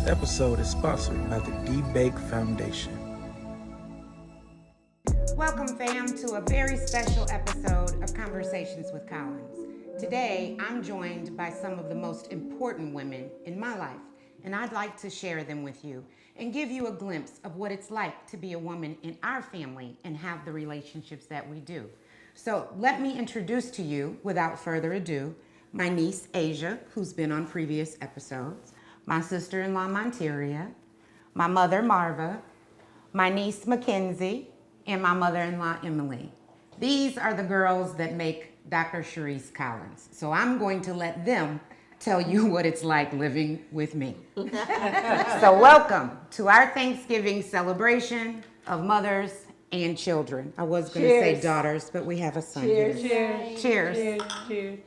episode is sponsored by the D-Bake Foundation. Welcome, fam, to a very special episode of Conversations with Collins. Today, I'm joined by some of the most important women in my life, and I'd like to share them with you and give you a glimpse of what it's like to be a woman in our family and have the relationships that we do. So let me introduce to you, without further ado, my niece, Asia, who's been on previous episodes, my sister-in-law, Monteria, my mother, Marva, my niece, Mackenzie, and my mother-in-law, Emily. These are the girls that make Dr. Sharice Collins. So I'm going to let them tell you what it's like living with me. So welcome to our Thanksgiving celebration of mothers and children. I was going to say daughters, but we have a son here. Cheers. Cheers. Cheers.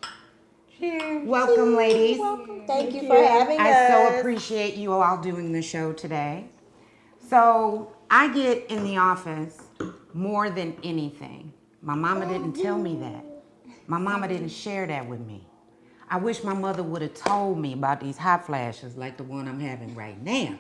Cheers. Welcome, ladies. Thank you for having us. I so appreciate you all doing the show today. So I get in the office more than anything. My mama didn't tell me that. My mama didn't share that with me. I wish my mother would have told me about these hot flashes like the one I'm having right now.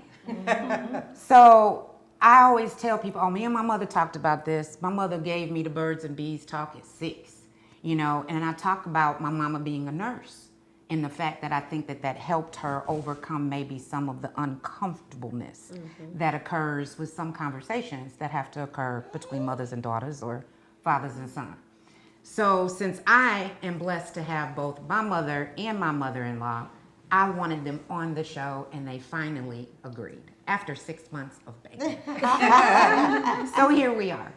So I always tell people, oh, me and my mother talked about this. My mother gave me the birds and bees talk at 6, you know, and I talk about my mama being a nurse and the fact that I think that that helped her overcome maybe some of the uncomfortableness that occurs with some conversations that have to occur between mothers and daughters or fathers and sons. So since I am blessed to have both my mother and my mother-in-law, I wanted them on the show, and they finally agreed after 6 months of begging. So here we are.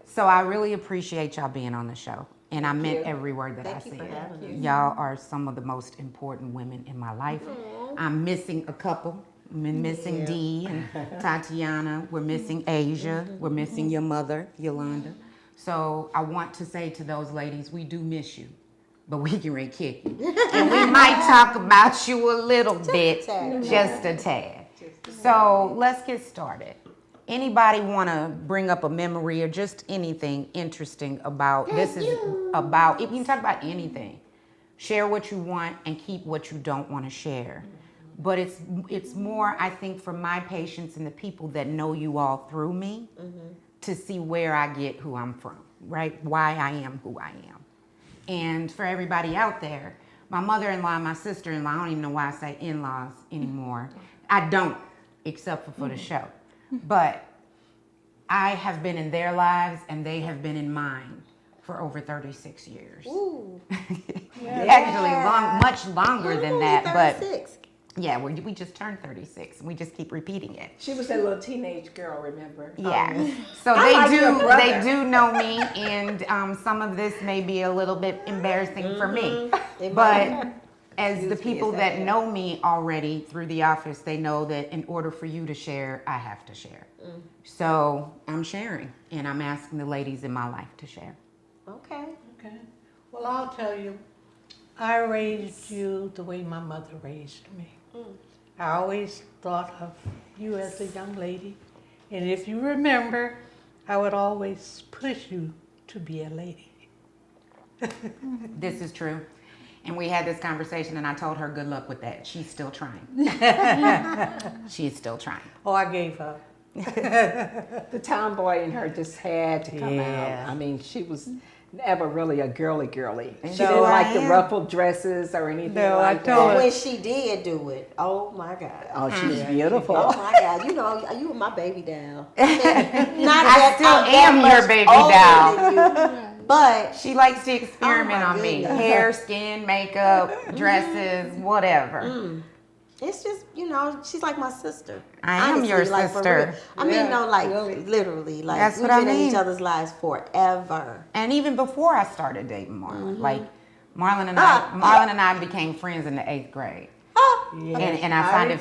So I really appreciate y'all being on the show, and I meant every word that I said. Y'all are some of the most important women in my life. I'm missing a couple. I'm missing Dee and Tatiana. We're missing Asia. We're missing your mother, Yolanda. So I want to say to those ladies, we do miss you, but we can kick you. And we might talk about you a little bit, just a tad. So let's get started. Anybody want to bring up a memory or just anything interesting about, this is about, if you can talk about anything, share what you want and keep what you don't want to share. But it's more, I think, for my patients and the people that know you all through me, to see where I get who I'm from, right? Why I am who I am. And for everybody out there, my mother-in-law and my sister-in-law, I don't even know why I say in-laws anymore. I don't, except for the show. But I have been in their lives and they have been in mine for over 36 years. Ooh. Actually, much longer than that, but 36. yeah, we just turned 36 and we just keep repeating it. She was that little teenage girl, remember? Yeah. So they do know me, and some of this may be a little bit embarrassing for me. But as the people that know me already through the office, they know that in order for you to share, I have to share. So I'm sharing, and I'm asking the ladies in my life to share. Okay. Okay. Well, I'll tell you, I raised you the way my mother raised me. I always thought of you as a young lady, and if you remember, I would always push you to be a lady. This is true. And we had this conversation, and I told her good luck with that. She's still trying. She's still trying. Oh, I gave up. The tomboy in her just had to come out. I mean, she was never really a girly. She didn't like the ruffled dresses or anything like that. But when she did do it, oh my God. Oh, she's beautiful. Oh my God. You know, you were my baby doll. I still am your baby doll. But She likes to experiment on me. goodness. Hair, skin, makeup, dresses, whatever. it's just, you know, she's like my sister. I am your like, for sister. real. I mean, no, like literally, like That's we've what I been in mean. each other's lives forever. And even before I started dating Marlon, like Marlon and I became friends in the 8th grade. And I find I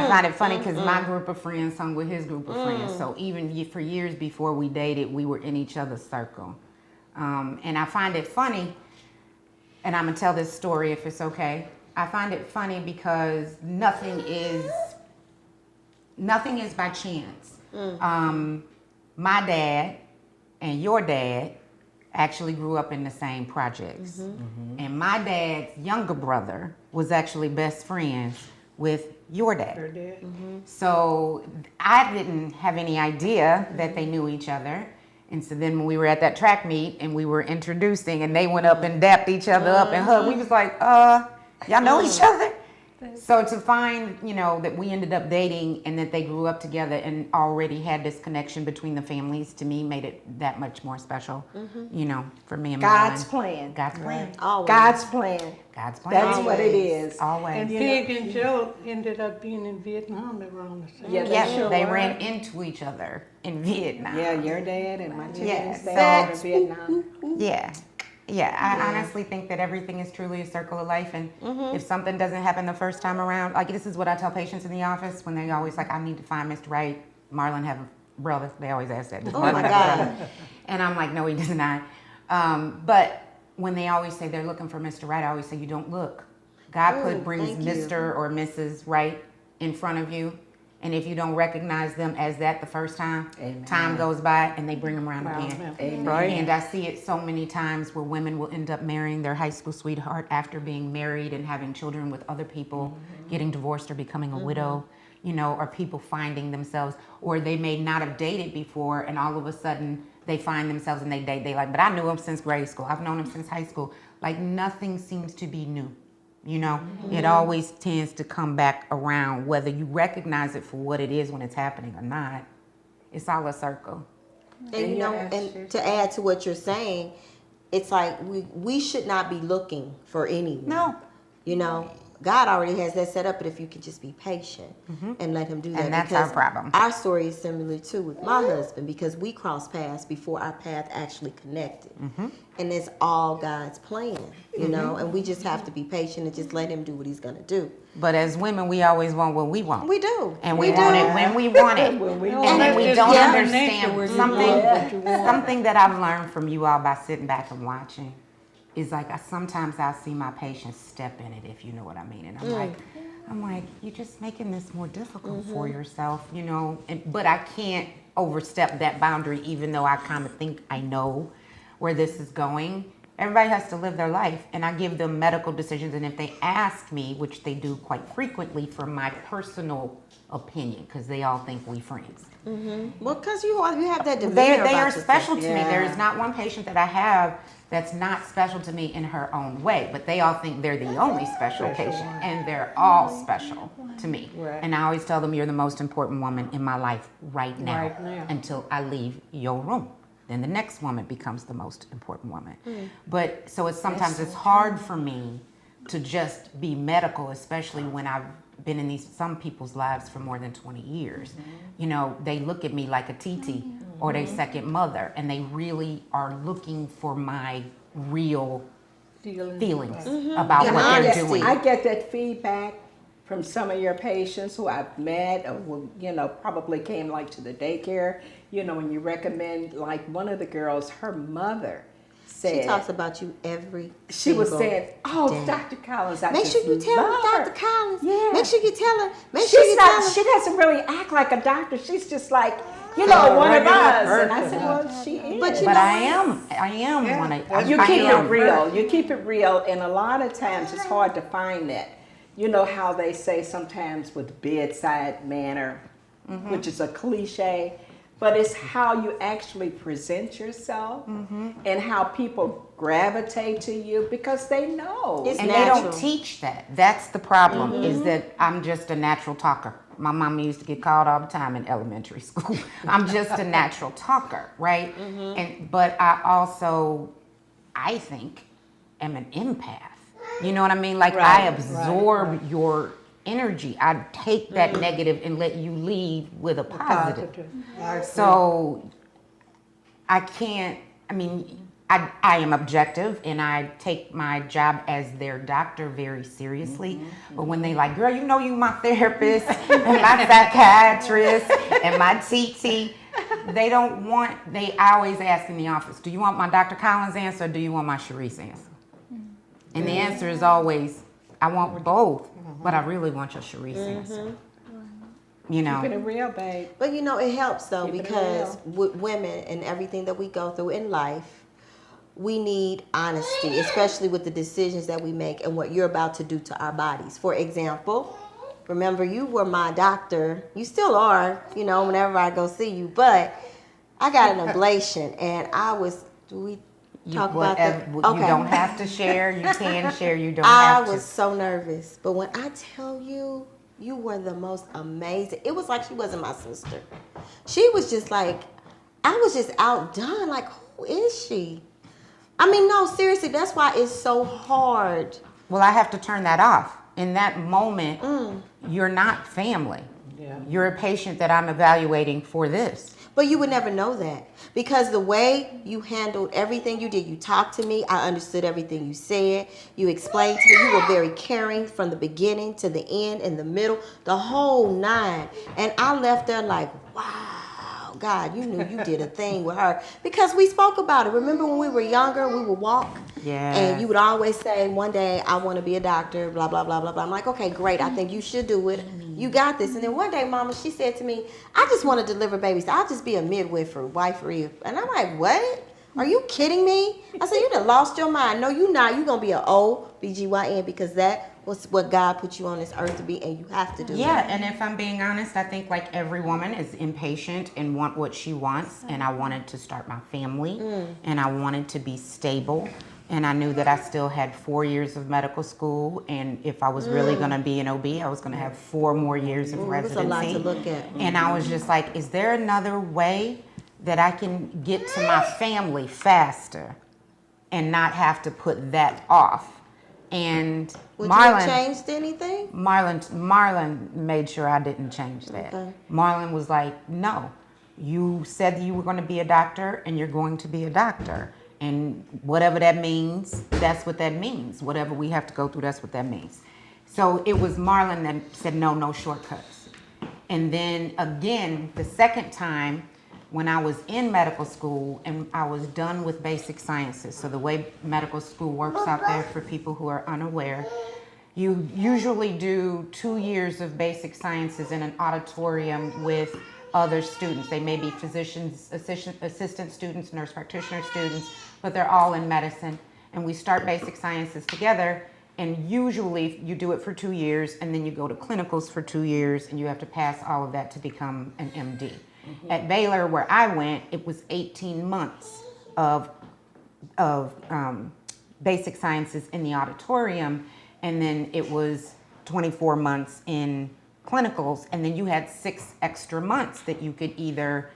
find it funny because my group of friends hung with his group of friends. So even for years before we dated, we were in each other's circle. And I find it funny, and I'm gonna tell this story if it's okay. I find it funny because nothing is by chance. My dad and your dad actually grew up in the same projects. And my dad's younger brother was actually best friends with your dad. Her dad. So I didn't have any idea that they knew each other. And so then when we were at that track meet and we were introducing and they went up and dapped each other up and hugged, we was like, y'all know each other? So to find, that we ended up dating and that they grew up together and already had this connection between the families, to me made it that much more special, for me and God's mine. plan. God's plan. Always. God's plan. God's plan. That's what it is. Always. And Pig and Joe ended up being in Vietnam around the same Yeah, time. Yeah, sure they were. ran into each other in Vietnam. Yeah, your dad and my Yes. children's dad in Vietnam. Yeah. Yeah, I honestly think that everything is truly a circle of life. And if something doesn't happen the first time around, like this is what I tell patients in the office when they always like, I need to find Mr. Right. Marlon have a brother. They always ask that. Does Oh Marlon my have a God. brother? And I'm like, no, he does not. But when they always say they're looking for Mr. Right, I always say, you don't look. God brings thank you. Mr. or Mrs. Right in front of you. And if you don't recognize them as that the first time, Amen. time goes by and they bring them around again. Amen. Right. And I see it so many times where women will end up marrying their high school sweetheart after being married and having children with other people, getting divorced or becoming a widow, or people finding themselves, or they may not have dated before and all of a sudden they find themselves and they date. They like, but I knew him since grade school. I've known him since high school. Like nothing seems to be new. It always tends to come back around, whether you recognize it for what it is when it's happening or not. It's all a circle. And and to add to what you're saying, it's like we should not be looking for anyone. No. God already has that set up, but if you could just be patient and let him do that. And that's because our problem. Our story is similar too with my husband because we crossed paths before our path actually connected. And it's all God's plan, and we just have to be patient and just let him do what he's going to do. But as women, we always want what we want. We do. And we want it when we want it. When we And then we It's don't human nature understand where you something. want what you want. Something that I've learned from you all by sitting back and watching is like sometimes I'll see my patients step in it, if you know what I mean. And I'm like, you're just making this more difficult for yourself, but I can't overstep that boundary, even though I kind of think I know where this is going. Everybody has to live their life, and I give them medical decisions. And if they ask me, which they do quite frequently, for my personal opinion, because they all think we friends. Well, because you have that demeanor They about are yourself. special to me. Yeah. There is not one patient that I have that's not special to me in her own way, but they all think they're the only special patient, and they're all special to me. Right. And I always tell them, you're the most important woman in my life right now, Right now. until I leave your room. Then the next woman becomes the most important woman. But so sometimes it's hard for me to just be medical, especially when I've been in some people's lives for more than 20 years. They look at me like a TT or they second mother, and they really are looking for my real feelings about And what they're honesty. doing. I get that feedback from some of your patients who I've met or who, probably came like to the daycare, when you recommend, like one of the girls, her mother said. She talks about you every She was single saying, "Oh, day. Dr. Collins, I Make just sure you tell love her." Dr. Collins. Yeah. Make sure you tell her. Make sure She's you tell not. her. She doesn't really act like a doctor. She's just like, one of regular us. And I person. said, well, she is. But you But know I am Yeah, one of that's You I keep am. it real. You keep it real, and a lot of times it's hard to find that. You know how they say sometimes with bedside manner, which is a cliche, but it's how you actually present yourself and how people gravitate to you because they know. It's And they natural. don't teach that. That's the problem, is that I'm just a natural talker. My mama used to get called all the time in elementary school. I'm just a natural talker, right? But I also, I think, am an empath. You know what I mean? Like I absorb your energy. I take that negative and let you leave with a positive. So I can't, I am objective and I take my job as their doctor very seriously. But when they like, girl, you my therapist and my psychiatrist and my TT, they always ask in the office, do you want my Dr. Collins answer or do you want my Sharice answer? And the answer is always, I want both, but I really want your Sharice answer. Keeping it real, babe. But it helps though Keep it because with women and everything that we go through in life, we need honesty, especially with the decisions that we make and what you're about to do to our bodies. For example, remember, you were my doctor. You still are, you know, whenever I go see you. But I got an ablation, and I was, do we talk about that? You don't have to share. You can share. You don't I have to. was so nervous. But when I tell you, you were the most amazing. It was like she wasn't my sister. She was just like, I was just outdone. Like, who is she? I mean, no, seriously, that's why it's so hard. Well, I have to turn that off. In that moment, you're not family. Yeah. You're a patient that I'm evaluating for this. But you would never know that because the way you handled everything you did, you talked to me, I understood everything you said, you explained to me, you were very caring from the beginning to the end, in the middle, the whole 9. And I left there like, wow, God, you knew you did a thing with her because we spoke about it. Remember when we were younger, we would walk and you would always say, one day I want to be a doctor, blah, blah, blah, blah, blah. I'm like, okay, great. I think you should do it. You got this. And then one day, Mama, she said to me, I just want to deliver babies. I'll just be a midwifery. And I'm like, what? Are you kidding me? I said, you done lost your mind. No, you not. You're going to be an OBGYN because that was what God put you on this earth to be, and you have to do Yeah, it. and if I'm being honest, I think like every woman is impatient and want what she wants. And I wanted to start my family, and I wanted to be stable. And I knew that I still had 4 years of medical school, and if I was really going to be an OB, I was going to have 4 more years of That's residency. a lot to look at. And I was just like, is there another way that I can get to my family faster and not have to put that off? And Would you have changed anything? Marlon made sure I didn't change that. Okay. Marlon was like, no, you said you were going to be a doctor and you're going to be a doctor. And whatever that means, that's what that means. Whatever we have to go through, that's what that means. So it was Marlon that said, no shortcuts. And then again, the second time, when I was in medical school and I was done with basic sciences. So the way medical school works out there for people who are unaware, you usually do 2 years of basic sciences in an auditorium with other students. They may be physicians, assistant students, nurse practitioner students, but they're all in medicine. And we start basic sciences together, and usually you do it for 2 years, and then you go to clinicals for 2 years, and you have to pass all of that to become an MD. At Baylor, where I went, it was 18 months of basic sciences in the auditorium, and then it was 24 months in clinicals, and then you had 6 extra months that you could either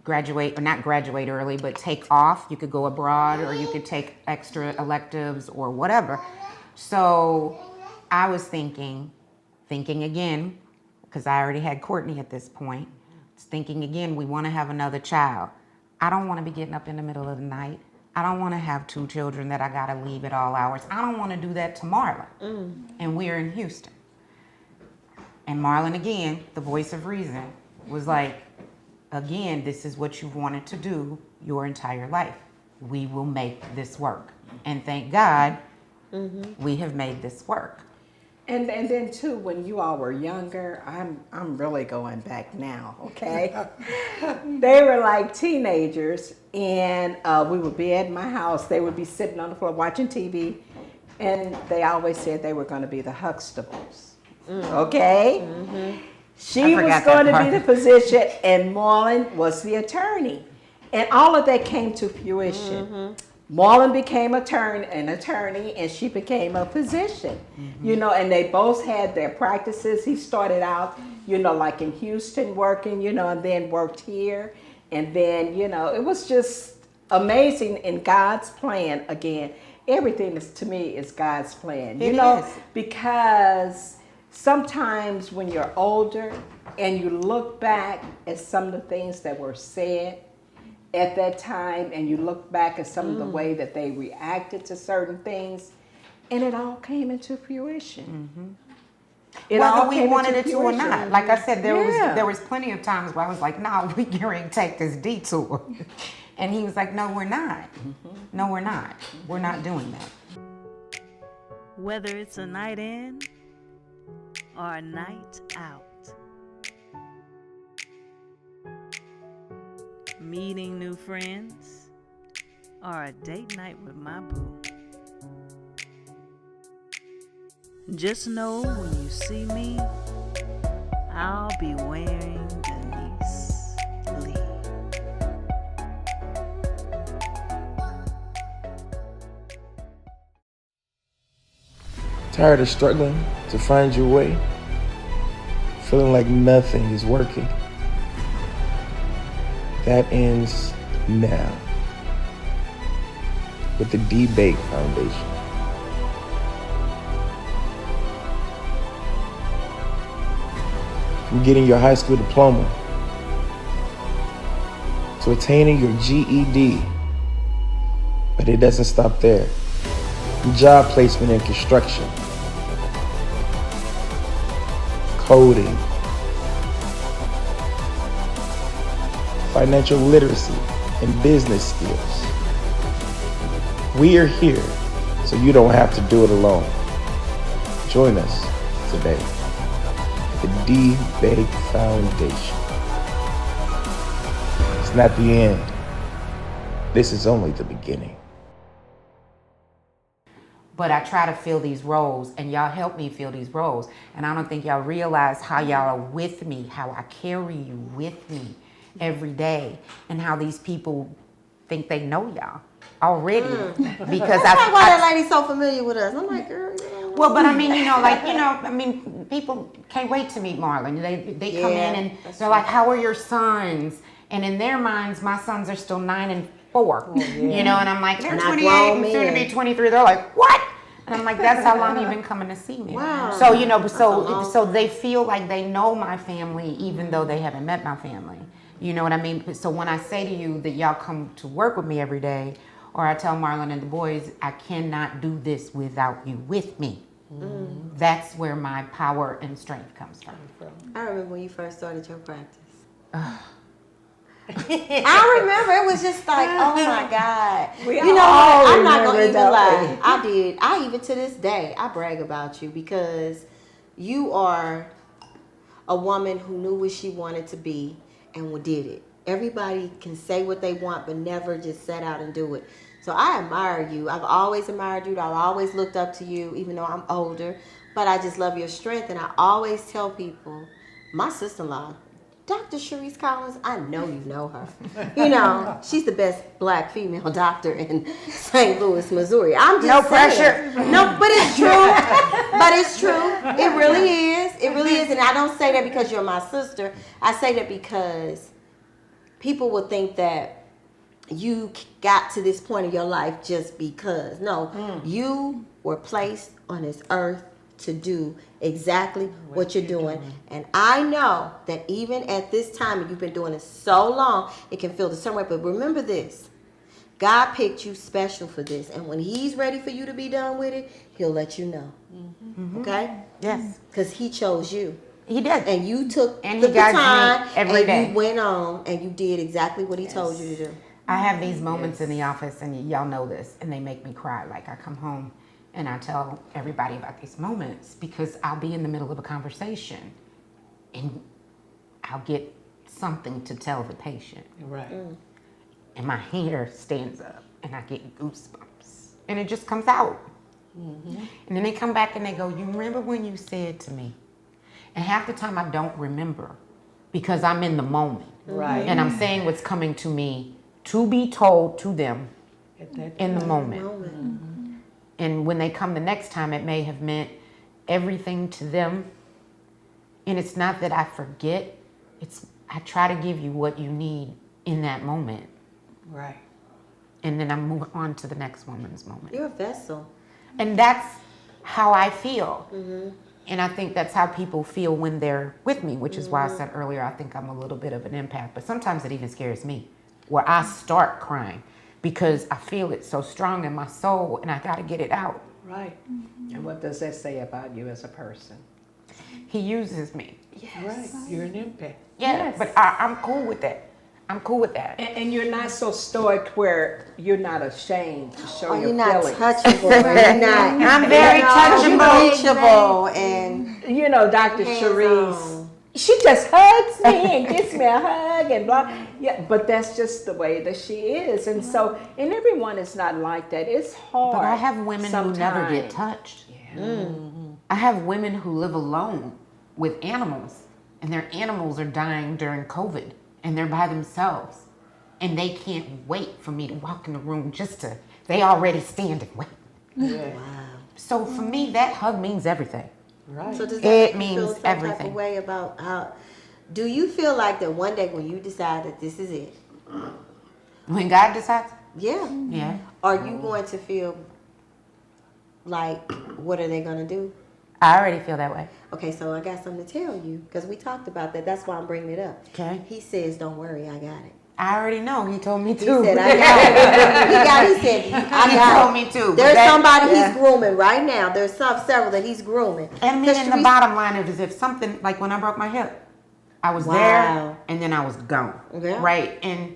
graduate, or not graduate early, but take off. You could go abroad, or you could take extra electives or whatever. So I was thinking again, because I already had Courtney at this point, thinking again, we want to have another child. I don't want to be getting up in the middle of the night. I don't want to have 2 children that I got to leave at all hours. I don't want to do that to Marlon. And we're in Houston. And Marlon, again, the voice of reason, was like, again, this is what you've wanted to do your entire life. We will make this work. And thank God, we have made this work. And then too, when you all were younger, I'm really going back now, okay? They were like teenagers, and we would be at my house. They would be sitting on the floor watching TV, and they always said they were going to be the Huxtables, okay? She was going to be the physician, and Marlon was the attorney. And all of that came to fruition. Marlon became an attorney, and she became a physician. You know, and they both had their practices. He started out, you know, like in Houston working, you know, and then worked here. And then, you know, it was just amazing in God's plan. Again, everything is, to me, is God's plan. You know, because sometimes when you're older and you look back at some of the things that were said at that time, and you look back at some of the way that they reacted to certain things, and it all came into fruition. Whether we wanted it to or not. Like I said, there was plenty of times where I was like, no, we're going to take this detour. And he was like, no, we're not. No, we're not. We're not doing that. Whether it's a night in or a night out, meeting new friends, or a date night with my boo. Just know when you see me, I'll be wearing Denise Lee. Tired of struggling to find your way? Feeling like nothing is working? That ends now with the D-Bake Foundation. From getting your high school diploma to attaining your GED, but it doesn't stop there. From job placement in construction, coding, financial literacy, and business skills. We are here so you don't have to do it alone. Join us today at the D-Bake Foundation. It's not the end. This is only the beginning. But I try to fill these roles, and y'all help me fill these roles. And I don't think y'all realize how y'all are with me, how I carry you with me every day, and how these people think they know y'all already. Because That's like why that lady's so familiar with us. I'm like, girl, you know. well, but I mean, people can't wait to meet Marlon. They come in and they're like, how are your sons? And in their minds, my sons are still 9 and 4. You know, and I'm like, they're 28 and soon to be 23. They're like, what? And I'm like, that's how long you've been coming to see me. Wow. So, so they feel like they know my family, even though they haven't met my family. You know what I mean? So when I say to you that y'all come to work with me every day, or I tell Marlon and the boys, I cannot do this without you with me. That's where my power and strength comes from. I remember when you first started your practice. I remember it was just like, oh my God. You know what? I'm not gonna even lie. I even to this day, I brag about you because you are a woman who knew what she wanted to be and did it. Everybody can say what they want, but never just set out and do it. So I admire you. I've always admired you. I've always looked up to you, even though I'm older. But I just love your strength. And I always tell people, my sister-in-law, Dr. Cherise Collins, I know you know her. You know, she's the best black female doctor in St. Louis, Missouri. I'm just No saying. pressure. No, but it's true. But it's true. It really is. It really is. And I don't say that because you're my sister. I say that because people will think that you got to this point in your life just because. No, you were placed on this earth to do exactly what you're doing. And I know that even at this time, and you've been doing it so long, it can feel the same way. But remember this, God picked you special for this. And when he's ready for you to be done with it, he'll let you know. Okay? Yes. Because he chose you. He did. And you took And the he guides me baton every and day. you went on and you did exactly what he told you to do. I have these moments in the office, and y'all know this, and they make me cry. Like, I come home and I tell everybody about these moments because I'll be in the middle of a conversation and I'll get something to tell the patient. Right. And my hair stands up and I get goosebumps. And it just comes out. And then they come back and they go, you remember when you said to me? And half the time I don't remember because I'm in the moment. Right. And I'm saying what's coming to me to be told to them At that in the moment. And when they come the next time, it may have meant everything to them. And it's not that I forget. It's I try to give you what you need in that moment. Right. And then I move on to the next woman's moment. You're a vessel. And that's how I feel. And I think that's how people feel when they're with me, which is why I said earlier, I think I'm a little bit of an empath. But sometimes it even scares me, where I start crying because I feel it so strong in my soul and I got to get it out. Right. And what does that say about you as a person? He uses me. Right. You're an impact. Yeah, but I'm cool with that. I'm cool with that. And you're not so stoic where you're not ashamed to show your You're not feelings. touchable. You're not. I'm very touchable. Reachable and You know, Dr. hands Cherise, on. she just hugs me and gives me a hug and blah. Yeah, but that's just the way that she is. And so, and everyone is not like that. It's hard. But I have women who never get sometimes. touched. I have women who live alone with animals and their animals are dying during COVID, and they're by themselves, and they can't wait for me to walk in the room they already stand and wait. Yeah. So for me, that hug means everything. Right. So does that It make you feel means some type everything. of way about how? Do you feel like that one day when you decide that this is it? When God decides, Yeah. yeah. Are you going to feel like, what are they going to do? I already feel that way. Okay, so I got something to tell you because we talked about that. That's why I'm bringing it up. Okay. He says, "Don't worry, I got it." I already know. He told me He to. said, "I got it." He said, "I He got told it." me to. There's That- somebody yeah. he's grooming right now. There's several that he's grooming. And I mean, 'Cause and the Sharice- bottom line is if something, like when I broke my hip, I was Wow. there and then I was gone. Yeah. Right? And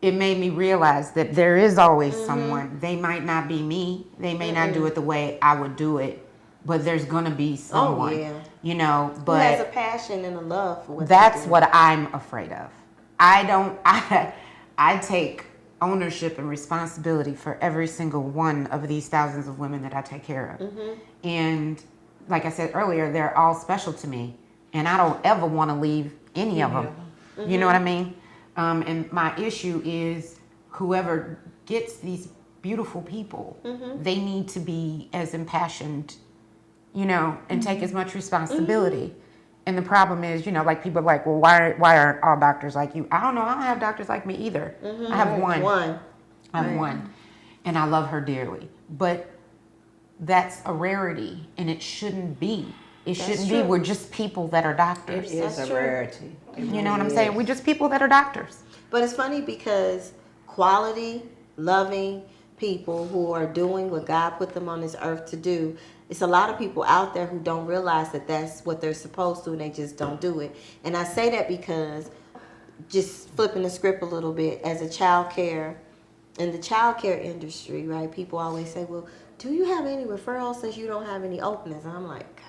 it made me realize that there is always Mm-hmm. someone. They might not be me. They may not do it the way I would do it. But there's going to be someone. Oh, yeah. You know, Who has a but passion and a love for what that's they do. what I'm afraid of. I take ownership and responsibility for every single one of these thousands of women that I take care of. And like I said earlier, they're all special to me. And I don't ever want to leave any of them. You know what I mean? And my issue is whoever gets these beautiful people, they need to be as impassioned, you know, and take as much responsibility. And the problem is, you know, like people are like, well, why aren't all doctors like you? I don't know. I don't have doctors like me either. I have one. I have one. And I love her dearly. But that's a rarity, and it shouldn't be. It shouldn't be. We're just people that are doctors. It is That's a true. rarity. You know what I'm saying? We're just people that are doctors. But it's funny because quality, loving people who are doing what God put them on this earth to do, it's a lot of people out there who don't realize that that's what they're supposed to, and they just don't do it. And I say that because, just flipping the script a little bit, as a child care, in the child care industry, right, people always say, well, do you have any referrals since you don't have any openings? And I'm like,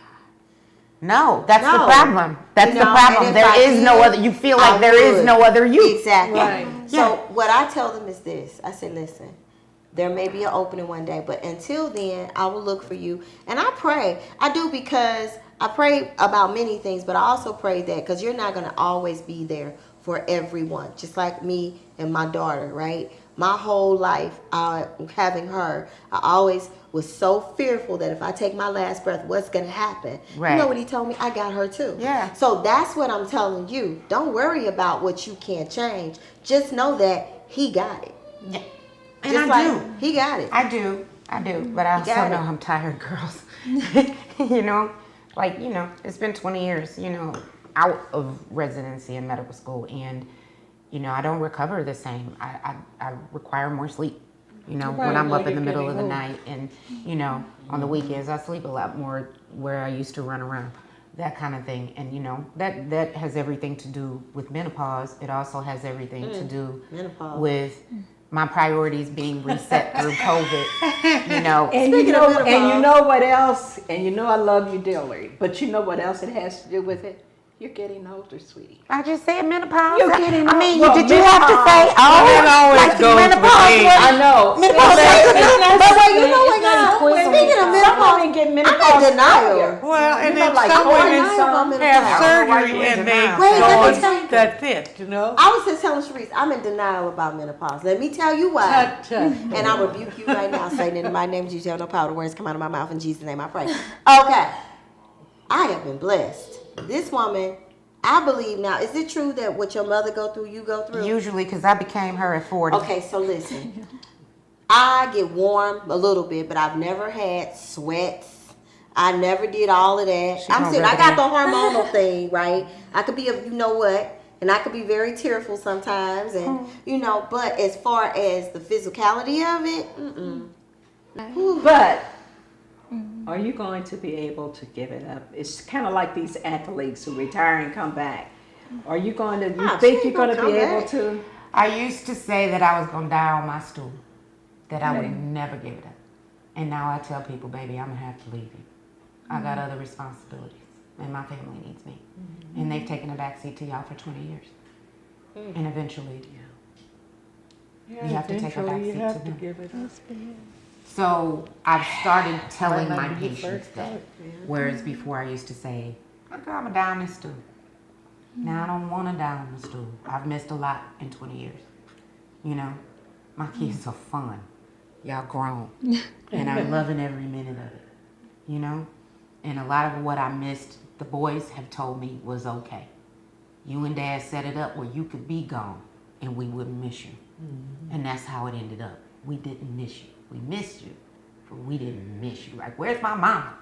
No, that's the No. problem. That's You the know, problem. and if There I is no did, other. You feel I like there is would. no other you. Exactly. Right. So what I tell them is this. I say, listen, there may be an opening one day, but until then, I will look for you. And I pray. I do, because I pray about many things, but I also pray that because you're not going to always be there for everyone, just like me and my daughter, right? My whole life, having her, I always was so fearful that if I take my last breath, what's going to happen? Right. You know what he told me? I got her too. Yeah. So that's what I'm telling you. Don't worry about what you can't change. Just know that he got it. Yeah. And Just I like do. he got it. I do. But I also got know it. I'm tired, girls. You know, like, you know, it's been 20 years, you know, out of residency and medical school. And, you know, I don't recover the same. I require more sleep. You know, when Right, I'm well, up in the you're middle of the getting night, and, you know, on the weekends I sleep a lot more where I used to run around, that kind of thing. And, you know, that has everything to do with menopause. It also has everything to do Menopause. with my priorities being reset through COVID. You know, And Speaking of menopause. and you know what else? And you know I love you dearly. But you know what else it has to do with it? You're getting older, sweetie. I just said menopause. You're getting I mean, well, did you have to say, menopause. oh, It always like goes with menopause? age. was- I know. Menopause But wait, you know what, It's not y'all? equivalent. Speaking of Some menopause, women get I'm menopause in denial. earlier. Well, and You know, then like some women, women some have I don't know why surgery you in and they denial. Wait, let me go tell you. that fit, you know? I was just telling Sharice, I'm in denial about menopause. Let me tell you why. Tut, tut. And I rebuke you right now, Satan. In my name, Jesus, you have no power. The words come out of my mouth. In Jesus' name, I pray. Okay. I have been blessed. This woman, I believe now, is it true that what your mother go through, you go through? Usually, because I became her at 40. Okay, so listen. I get warm a little bit, but I've never had sweats. I never did all of that. She I'm gonna saying I rub got it the hormonal thing, right? I could be you know what, and I could be very tearful sometimes, and you know. But as far as the physicality of it, But are you going to be able to give it up? It's kind of like these athletes who retire and come back. Are you going to? You Ah, think she you're going to gonna be come able back. to? I used to say that I was going to die on my stool, that I would never give it up. And now I tell people, baby, I'm going to have to leave you. I got other responsibilities, and my family needs me. And they've taken a backseat to y'all for 20 years. And eventually, Yeah, You have to take a eventually back you seat have to to them. give it up. so I've started telling Might my not be the patients first that. time, Whereas before I used to say, I'm going to die on this stool. Now I don't want to die on the stool. I've missed a lot in 20 years. You know, my kids are fun. Y'all grown. And I'm loving every minute of it. You know? And a lot of what I missed, the boys have told me was okay. You and Dad set it up where you could be gone and we wouldn't miss you. And that's how it ended up. We didn't miss you. We missed you, but we didn't miss you. Like, where's my mama?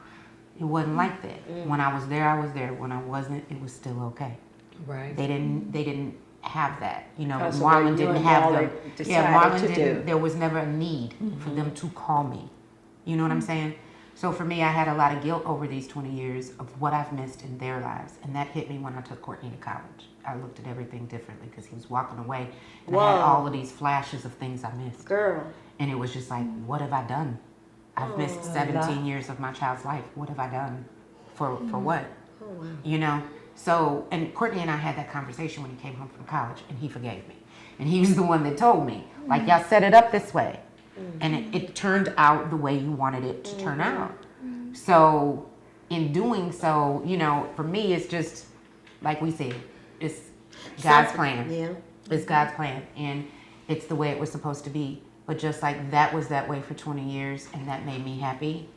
It wasn't like that. When I was there, I was there. When I wasn't, it was still okay. Right. They didn't have that. You know, Because of what Marlon you didn't and have Wally them. Yeah, decided Marlon to didn't. do. There was never a need for them to call me. You know what I'm saying? So for me, I had a lot of guilt over these 20 years of what I've missed in their lives, and that hit me when I took Courtney to college. I looked at everything differently because he was walking away, and I had all of these flashes of things I missed. Girl. And it was just like, what have I done? I've missed 17 years of my child's life. What have I done? For what? You know? So, and Courtney and I had that conversation when he came home from college, and he forgave me. And he was the one that told me, like, y'all set it up this way. And it turned out the way you wanted it to turn out. So, in doing so, you know, for me, it's just, like we said, it's God's plan. Yeah. It's God's plan, and it's the way it was supposed to be. But just like that was that way for 20 years, and that made me happy.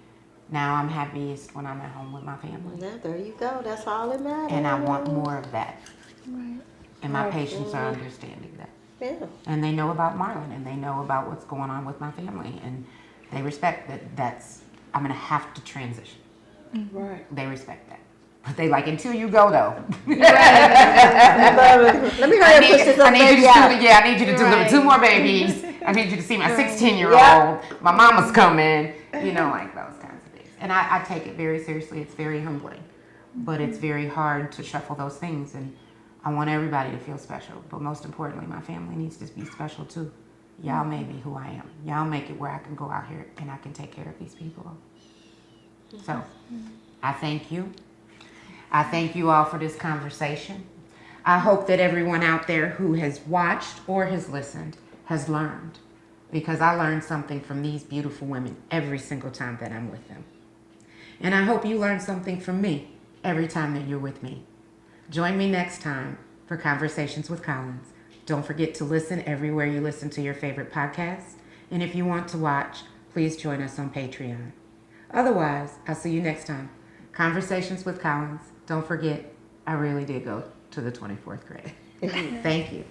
Now I'm happiest when I'm at home with my family. Yeah, there you go. That's all that matters. And I want more of that. Right. And my patients are understanding that. Yeah. And they know about Marlon, and they know about what's going on with my family, and they respect that I'm going to have to transition. Right. They respect that. But they like, until you go though. Let me hurry up and push this up baby out. I need you to deliver 2 more babies. I need you to see my 16-year-old. My mama's coming. You know, like those kinds of things. And I take it very seriously. It's very humbling. But it's very hard to shuffle those things. And I want everybody to feel special. But most importantly, my family needs to be special too. Y'all made me who I am. Y'all make it where I can go out here and I can take care of these people. So, I thank you. I thank you all for this conversation. I hope that everyone out there who has watched or has listened has learned, because I learn something from these beautiful women every single time that I'm with them. And I hope you learn something from me every time that you're with me. Join me next time for Conversations with Collins. Don't forget to listen everywhere you listen to your favorite podcasts. And if you want to watch, please join us on Patreon. Otherwise, I'll see you next time. Conversations with Collins. Don't forget, I really did go to the 24th grade. Thank you.